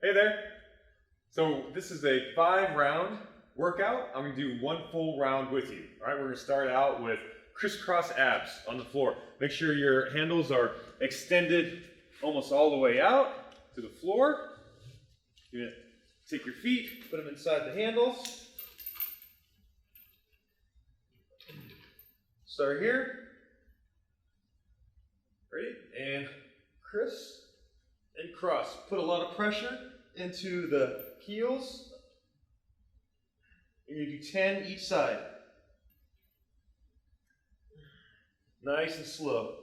Hey there. So this is a 5-round workout. I'm gonna do one full round with you. All right, we're gonna start out with Criss Cross Abs on the floor. Make sure your handles are extended almost all the way out to the floor. You're gonna take your feet, put them inside the handles. Start here. Ready? And criss and cross. Put a lot of pressure into the heels. And you do 10 each side. Nice and slow.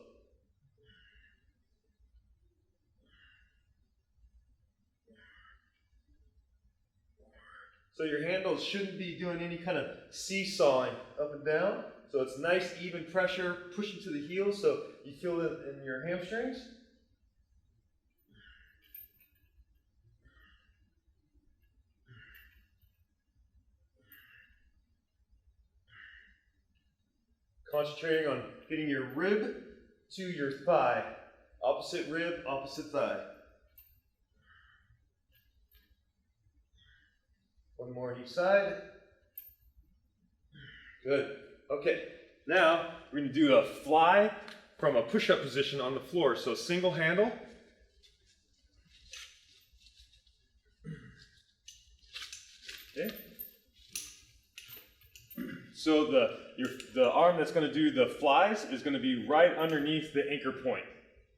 So your handles shouldn't be doing any kind of seesawing up and down. So it's nice, even pressure pushing to the heels so you feel it in your hamstrings. Concentrating on getting your rib to your thigh. Opposite rib, opposite thigh. One more on each side. Good. Okay, now we're going to do a fly from a push-up position on the floor. So single handle. Okay. So the arm that's going to do the flies is going to be right underneath the anchor point.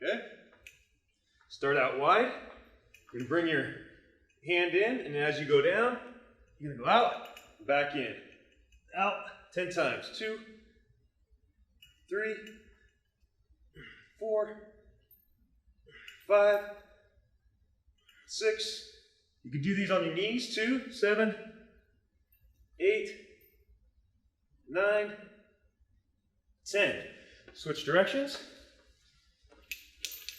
Okay? Start out wide. You're going to bring your hand in, and as you go down, you're going to go out, back in. Out 10 times. 2, 3, 4, 5, 6. You can do these on your knees too. 7, 8, 9, 10. Switch directions.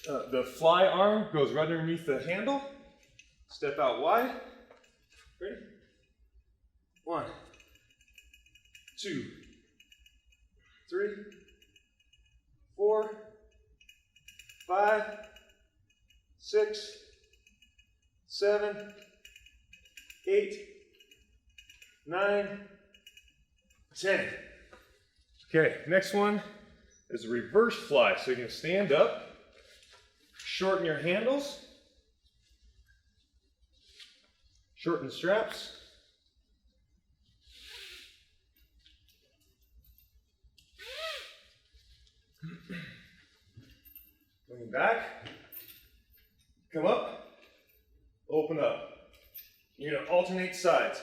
The fly arm goes right underneath the handle. Step out wide. Ready? 1, 2, 3, 4, 5, 6, 7, 8, 9, 10. Okay, next one is a reverse fly. So you're going to stand up, shorten your handles, shorten straps. Going back, come up, open up. You're going to alternate sides.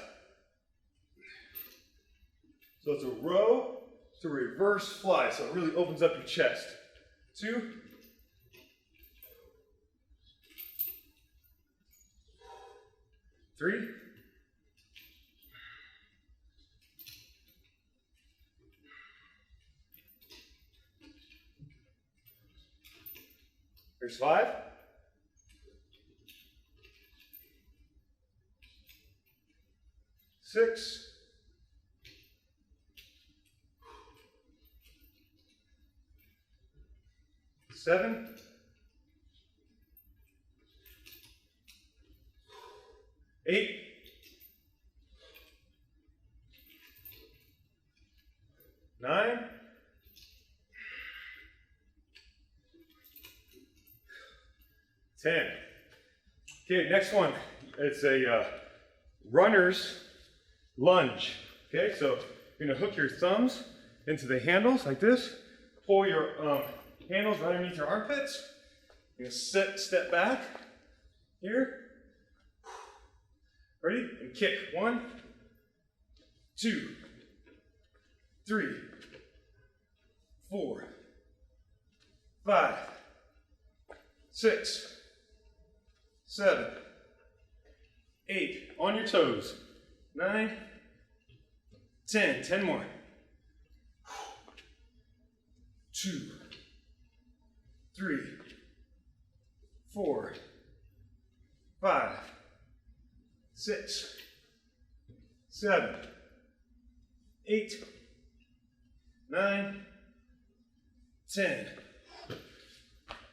So it's a row to reverse fly, so it really opens up your chest. 2, 3, 5. 6. 7. 8. 9. 10. Okay, next one. It's a runner's lunge. Okay, so you're going to hook your thumbs into the handles like this. Pull your handles right underneath your armpits. You're going to step back here. Ready? And kick. 1, 2, 3, 4, 5, 6, 7, 8. On your toes. 9, 10. 10 more. 2, 3, 4, 5, 6, 7, 8, 9, 10.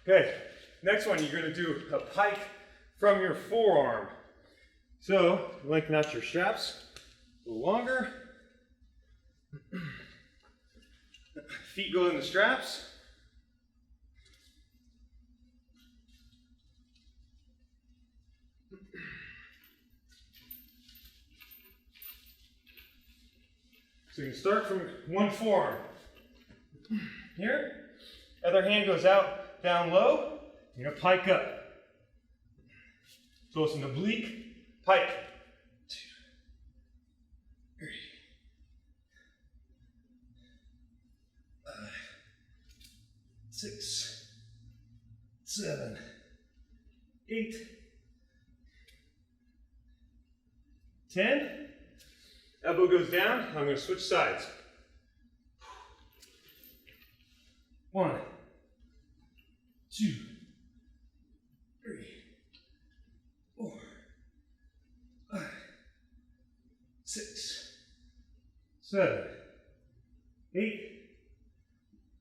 Okay, next one, you're going to do a pike from your forearm. So lengthen out your straps a little longer. Feet go in the straps. So you can start from one forearm. Here, other hand goes out, down low. You're gonna pike up. So it's an oblique pike. 2, 3, 5, 6, 7, 8, 10. Elbow goes down. I'm going to switch sides. 1, 2, 3, 4, 5, 6, 7, 8,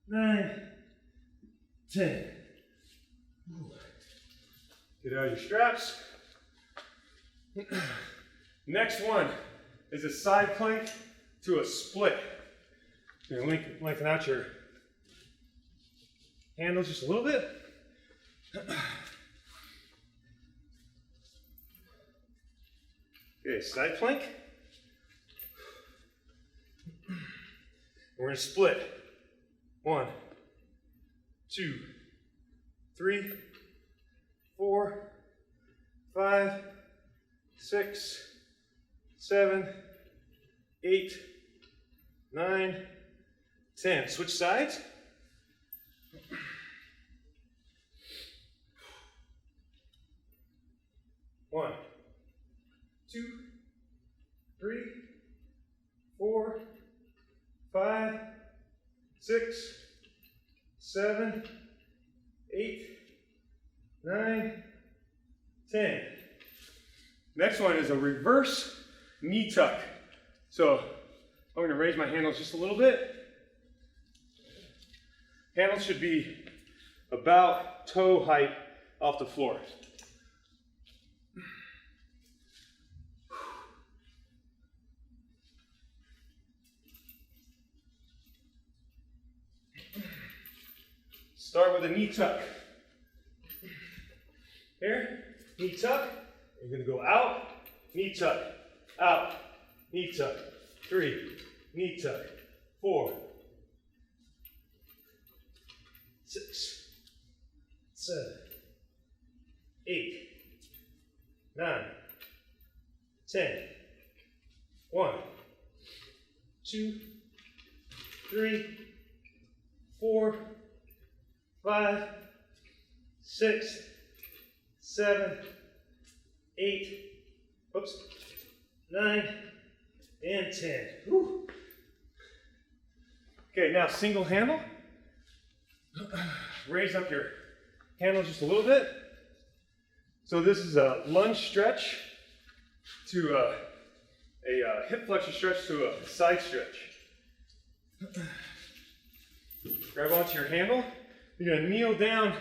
9, 10. Get out of your straps. Next one is a side plank to a split. You're going to lengthen out your handles just a little bit. Okay, side plank. We're going to split. 1, 2, 3, 4, 5, 6, 7, 8, 9, 10. Switch sides. One, 2, 3, 4, 5, 6, 7, 8, 9, 10. Next one is a reverse knee tuck. So I'm going to raise my handles just a little bit. Handles should be about toe height off the floor. Start with a knee tuck. Here, knee tuck. You're going to go out, knee tuck, out, knee tuck. 3, knee tuck. 4, 6, 7, 8, 9, 10. 1, 2, 3, 4, 5, 6, 7, 8, 9, and 10. Whew. Okay, now single handle. Raise up your handle just a little bit. So this is a lunge stretch to a hip flexor stretch to a side stretch. Grab onto your handle. You're going to kneel down.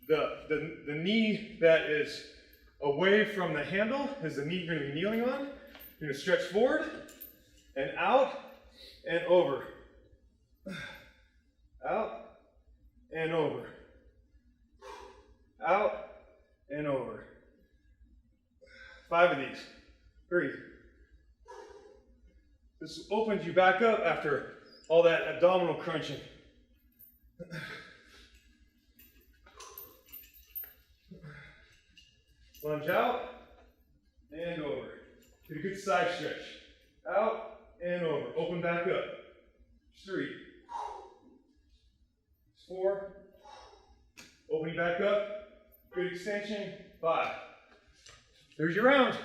The knee that is away from the handle is the knee you're going to be kneeling on. You're going to stretch forward and out and over. Out and over. Out and over. 5 of these. 3. This opens you back up after all that abdominal crunching. Lunge out and over. Get a good side stretch. Out and over. Open back up. 3. 4. Opening back up. Good extension. 5. There's your round.